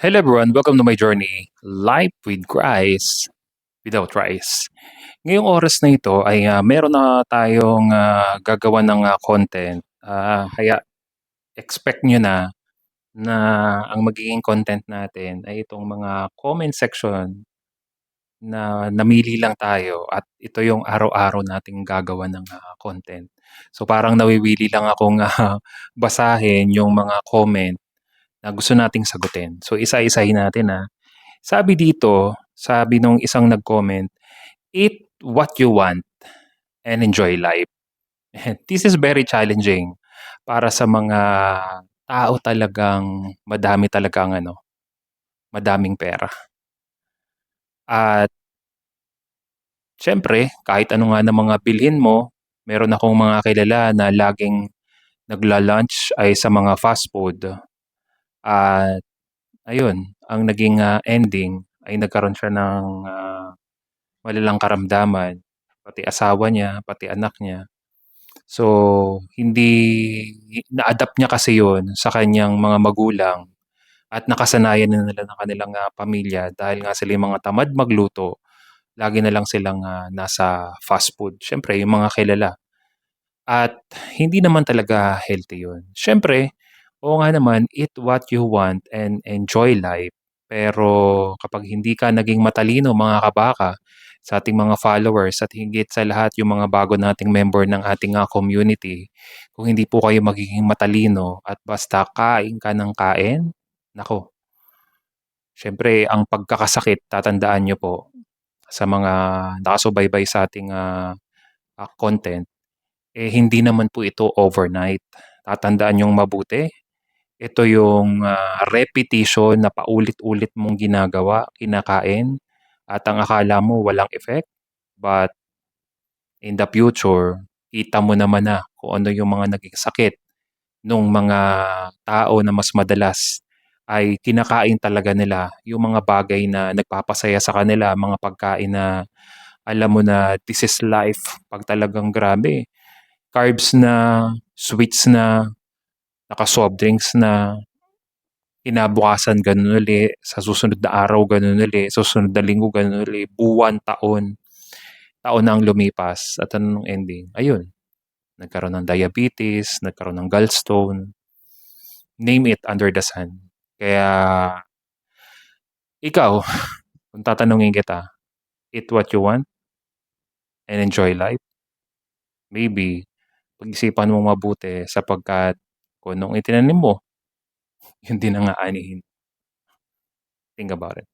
Hello everyone, welcome to my journey, Life with Rice, without rice. Ngayong oras na ito ay meron na tayong gagawa ng content. Kaya expect nyo na ang magiging content natin ay itong mga comment section na namili lang tayo at ito yung araw-araw nating gagawa ng content. So parang nawiwili lang akong basahin yung mga comment na gusto nating sagutin. So isa-isahin natin. Sabi dito, sabi nung isang nag-comment, "Eat what you want and enjoy life." This is very challenging para sa mga tao talagang madami talagang madaming pera. At siyempre, kahit ano nga ng mga bilhin mo, meron akong mga kilala na laging nagla-lunch ay sa mga fast food. At ayun, ang naging ending ay nagkaroon siya ng malalang karamdaman, pati asawa niya, pati anak niya. So, hindi na-adapt niya kasi 'yun sa kaniyang mga magulang at nakasanayan na nila ng kanilang pamilya dahil nga sila yung mga tamad magluto, lagi na lang silang nasa fast food. Siyempre yung mga kilala at hindi naman talaga healthy 'yun. Siyempre, oo nga naman, eat what you want and enjoy life. Pero kapag hindi ka naging matalino mga kabaka, sa ating mga followers at higit sa lahat yung mga bago nating member ng ating community, kung hindi po kayo magiging matalino at basta kain ka ng kain, naku, siyempre ang pagkakasakit tatandaan niyo po sa mga nakasubaybay sa ating content, eh hindi naman po ito overnight. Tatandaan niyong mabuti, ito yung repetition na paulit-ulit mong ginagawa, kinakain, at ang akala mo walang effect, but in the future, kita mo naman na kung ano yung mga naging sakit nung mga tao na mas madalas ay kinakain talaga nila yung mga bagay na nagpapasaya sa kanila, mga pagkain na alam mo na this is life 'pag talagang grabe, carbs na, sweets na, naka-soft drinks na, kinabukasan gano'n uli, sa susunod na araw gano'n uli, susunod na linggo gano'n uli, buwan, taon, taon na ang lumipas at anong ending? Ayun, nagkaroon ng diabetes, nagkaroon ng gallstone, name it under the sun. Kaya ikaw, kung tatanungin kita, eat what you want and enjoy life? Maybe pag-isipan mong mabuti sapagkat kung anong itinanim mo, yun din ang aanihin. Think about it.